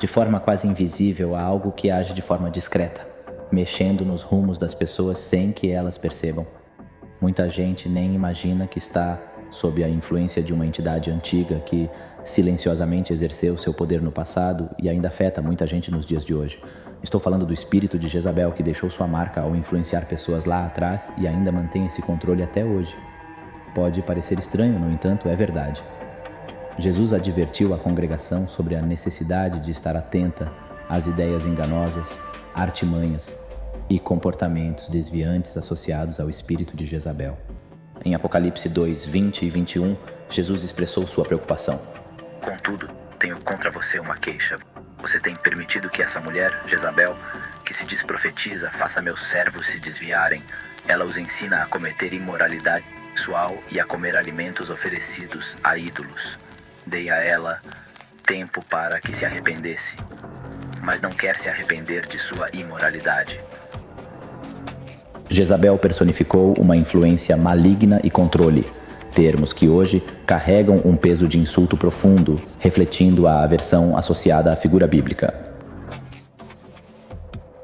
De forma quase invisível, há algo que age de forma discreta, mexendo nos rumos das pessoas sem que elas percebam. Muita gente nem imagina que está sob a influência de uma entidade antiga que silenciosamente exerceu seu poder no passado e ainda afeta muita gente nos dias de hoje. Estou falando do espírito de Jezabel, que deixou sua marca ao influenciar pessoas lá atrás e ainda mantém esse controle até hoje. Pode parecer estranho, no entanto, é verdade. Jesus advertiu a congregação sobre a necessidade de estar atenta às ideias enganosas, artimanhas e comportamentos desviantes associados ao espírito de Jezabel. Em Apocalipse 2, 20 e 21, Jesus expressou sua preocupação. Contudo, tenho contra você uma queixa. Você tem permitido que essa mulher, Jezabel, que se diz profetiza, faça meus servos se desviarem. Ela os ensina a cometer imoralidade sexual e a comer alimentos oferecidos a ídolos. Dei a ela tempo para que se arrependesse, mas não quer se arrepender de sua imoralidade. Jezabel personificou uma influência maligna e controle, termos que hoje carregam um peso de insulto profundo, refletindo a aversão associada à figura bíblica.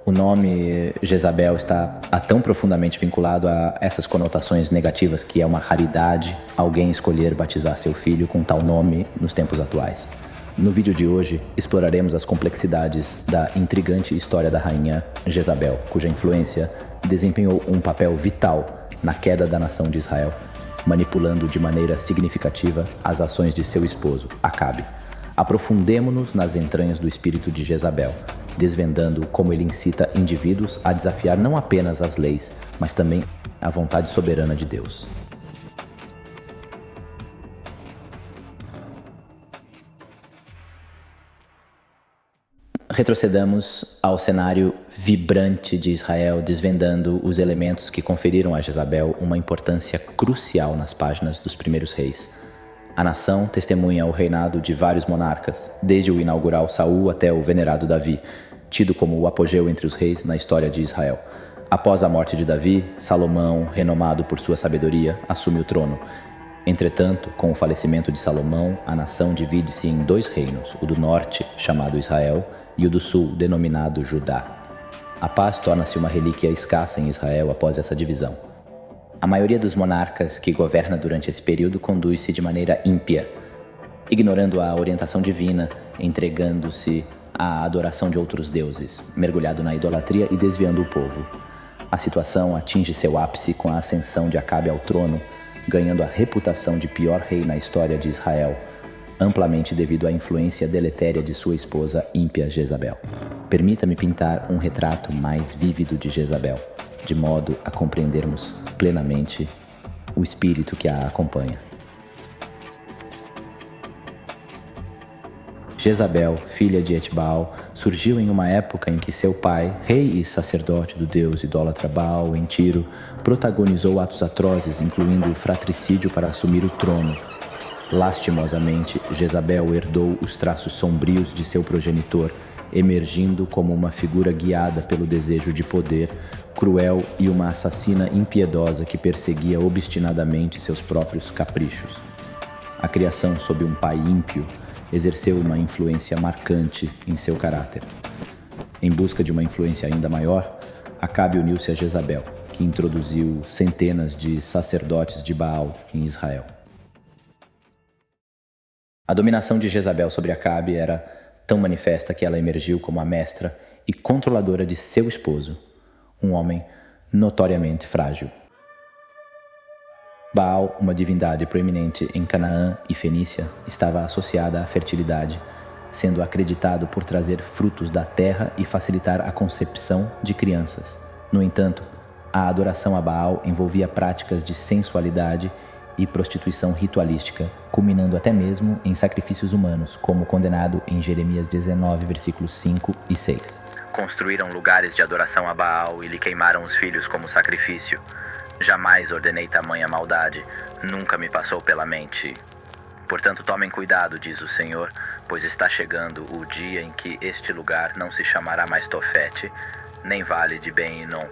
O nome Jezabel está tão profundamente vinculado a essas conotações negativas que é uma raridade alguém escolher batizar seu filho com tal nome nos tempos atuais. No vídeo de hoje, exploraremos as complexidades da intrigante história da rainha Jezabel, cuja influência desempenhou um papel vital na queda da nação de Israel, manipulando de maneira significativa as ações de seu esposo, Acabe. Aprofundemo-nos nas entranhas do espírito de Jezabel, desvendando como ele incita indivíduos a desafiar não apenas as leis, mas também a vontade soberana de Deus. Retrocedamos ao cenário vibrante de Israel, desvendando os elementos que conferiram a Jezabel uma importância crucial nas páginas dos primeiros reis. A nação testemunha o reinado de vários monarcas, desde o inaugural Saul até o venerado Davi, tido como o apogeu entre os reis na história de Israel. Após a morte de Davi, Salomão, renomado por sua sabedoria, assume o trono. Entretanto, com o falecimento de Salomão, a nação divide-se em dois reinos, o do norte, chamado Israel, e o do sul, denominado Judá. A paz torna-se uma relíquia escassa em Israel após essa divisão. A maioria dos monarcas que governa durante esse período conduz-se de maneira ímpia, ignorando a orientação divina, entregando-se à adoração de outros deuses, mergulhado na idolatria e desviando o povo. A situação atinge seu ápice com a ascensão de Acabe ao trono, ganhando a reputação de pior rei na história de Israel, amplamente devido à influência deletéria de sua esposa ímpia Jezabel. Permita-me pintar um retrato mais vívido de Jezabel, de modo a compreendermos plenamente o espírito que a acompanha. Jezabel, filha de Etbaal, surgiu em uma época em que seu pai, rei e sacerdote do deus idólatra Baal em Tiro, protagonizou atos atrozes, incluindo o fratricídio para assumir o trono. Lastimosamente, Jezabel herdou os traços sombrios de seu progenitor, emergindo como uma figura guiada pelo desejo de poder, cruel e uma assassina impiedosa que perseguia obstinadamente seus próprios caprichos. A criação sob um pai ímpio exerceu uma influência marcante em seu caráter. Em busca de uma influência ainda maior, Acabe uniu-se a Jezabel, que introduziu centenas de sacerdotes de Baal em Israel. A dominação de Jezabel sobre Acabe era tão manifesta que ela emergiu como a mestra e controladora de seu esposo, um homem notoriamente frágil. Baal, uma divindade proeminente em Canaã e Fenícia, estava associada à fertilidade, sendo acreditado por trazer frutos da terra e facilitar a concepção de crianças. No entanto, a adoração a Baal envolvia práticas de sensualidade e prostituição ritualística, culminando até mesmo em sacrifícios humanos, como condenado em Jeremias 19, versículos 5 e 6. Construíram lugares de adoração a Baal e lhe queimaram os filhos como sacrifício. Jamais ordenei tamanha maldade, nunca me passou pela mente. Portanto, tomem cuidado, diz o Senhor, pois está chegando o dia em que este lugar não se chamará mais Tofete, nem Vale de Ben-Hinom,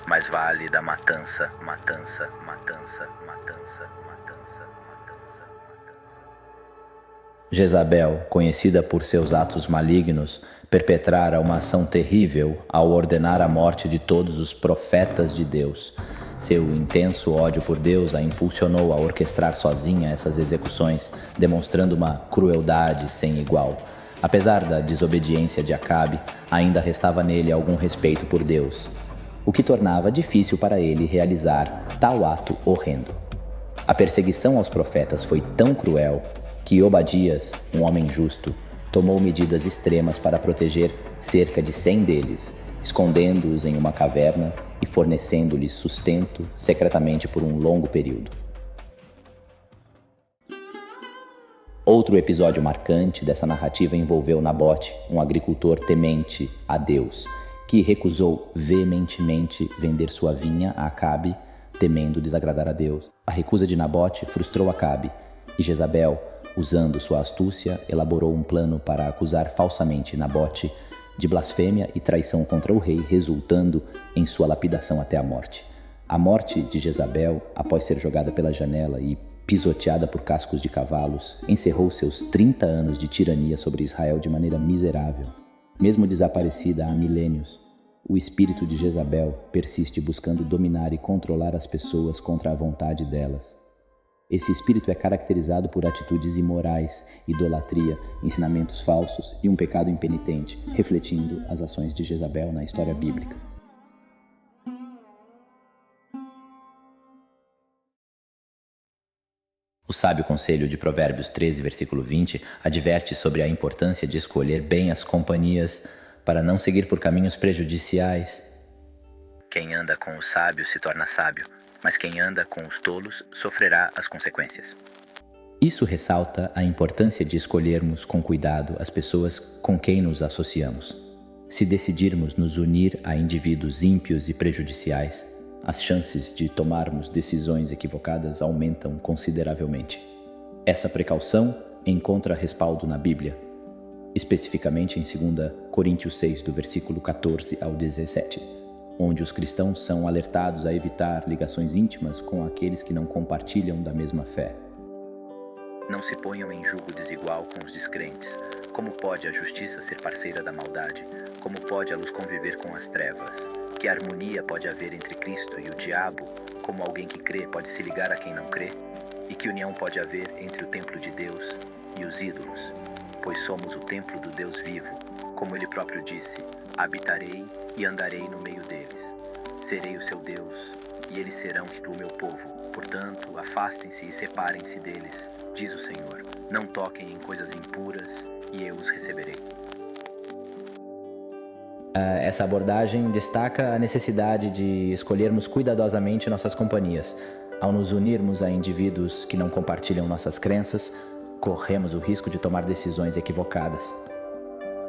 mas Vale da Matança, Matança, Matança, Matança, Matança, Matança, Matança. Jezabel, conhecida por seus atos malignos, perpetrara uma ação terrível ao ordenar a morte de todos os profetas de Deus. Seu intenso ódio por Deus a impulsionou a orquestrar sozinha essas execuções, demonstrando uma crueldade sem igual. Apesar da desobediência de Acabe, ainda restava nele algum respeito por Deus, o que tornava difícil para ele realizar tal ato horrendo. A perseguição aos profetas foi tão cruel que Obadias, um homem justo, tomou medidas extremas para proteger cerca de 100 deles, escondendo-os em uma caverna e fornecendo-lhes sustento secretamente por um longo período. Outro episódio marcante dessa narrativa envolveu Nabote, um agricultor temente a Deus, que recusou veementemente vender sua vinha a Acabe, temendo desagradar a Deus. A recusa de Nabote frustrou Acabe, e Jezabel, usando sua astúcia, elaborou um plano para acusar falsamente Nabote de blasfêmia e traição contra o rei, resultando em sua lapidação até a morte. A morte de Jezabel, após ser jogada pela janela e pisoteada por cascos de cavalos, encerrou seus 30 anos de tirania sobre Israel de maneira miserável. Mesmo desaparecida há milênios, o espírito de Jezabel persiste buscando dominar e controlar as pessoas contra a vontade delas. Esse espírito é caracterizado por atitudes imorais, idolatria, ensinamentos falsos e um pecado impenitente, refletindo as ações de Jezabel na história bíblica. O sábio conselho de Provérbios 13, versículo 20, adverte sobre a importância de escolher bem as companhias para não seguir por caminhos prejudiciais. Quem anda com os sábios se torna sábio, mas quem anda com os tolos sofrerá as consequências. Isso ressalta a importância de escolhermos com cuidado as pessoas com quem nos associamos. Se decidirmos nos unir a indivíduos ímpios e prejudiciais, as chances de tomarmos decisões equivocadas aumentam consideravelmente. Essa precaução encontra respaldo na Bíblia, especificamente em 2 Coríntios 6, do versículo 14 ao 17, onde os cristãos são alertados a evitar ligações íntimas com aqueles que não compartilham da mesma fé. Não se ponham em julgo desigual com os descrentes. Como pode a justiça ser parceira da maldade? Como pode a luz conviver com as trevas? Que harmonia pode haver entre Cristo e o diabo? Como alguém que crê pode se ligar a quem não crê? E que união pode haver entre o templo de Deus e os ídolos? Pois somos o templo do Deus vivo. Como ele próprio disse, habitarei e andarei no meio deles. Serei o seu Deus, e eles serão o meu povo. Portanto, afastem-se e separem-se deles, diz o Senhor. Não toquem em coisas impuras, e eu os receberei. Essa abordagem destaca a necessidade de escolhermos cuidadosamente nossas companhias. Ao nos unirmos a indivíduos que não compartilham nossas crenças, corremos o risco de tomar decisões equivocadas.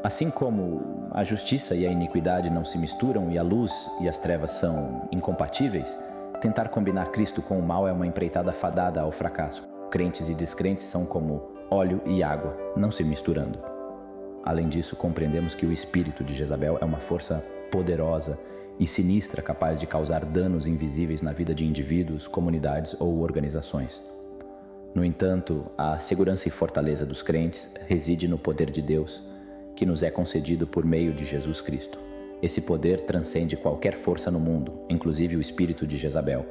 Assim como a justiça e a iniquidade não se misturam e a luz e as trevas são incompatíveis, tentar combinar Cristo com o mal é uma empreitada fadada ao fracasso. Crentes e descrentes são como óleo e água, não se misturando. Além disso, compreendemos que o espírito de Jezabel é uma força poderosa e sinistra capaz de causar danos invisíveis na vida de indivíduos, comunidades ou organizações. No entanto, a segurança e fortaleza dos crentes reside no poder de Deus, que nos é concedido por meio de Jesus Cristo. Esse poder transcende qualquer força no mundo, inclusive o espírito de Jezabel,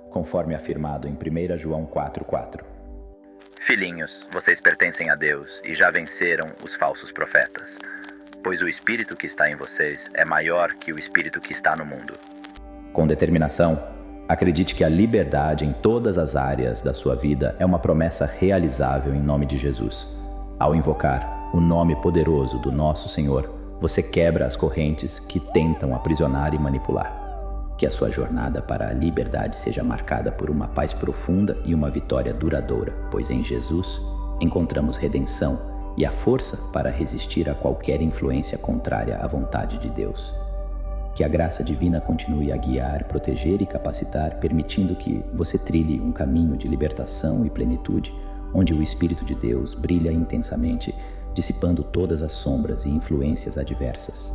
conforme afirmado em 1 João 4,4. Filhinhos, vocês pertencem a Deus e já venceram os falsos profetas, pois o espírito que está em vocês é maior que o espírito que está no mundo. Com determinação, acredite que a liberdade em todas as áreas da sua vida é uma promessa realizável em nome de Jesus. Ao invocar o nome poderoso do nosso Senhor, você quebra as correntes que tentam aprisionar e manipular. Que a sua jornada para a liberdade seja marcada por uma paz profunda e uma vitória duradoura, pois em Jesus encontramos redenção e a força para resistir a qualquer influência contrária à vontade de Deus. Que a graça divina continue a guiar, proteger e capacitar, permitindo que você trilhe um caminho de libertação e plenitude, onde o Espírito de Deus brilha intensamente, dissipando todas as sombras e influências adversas.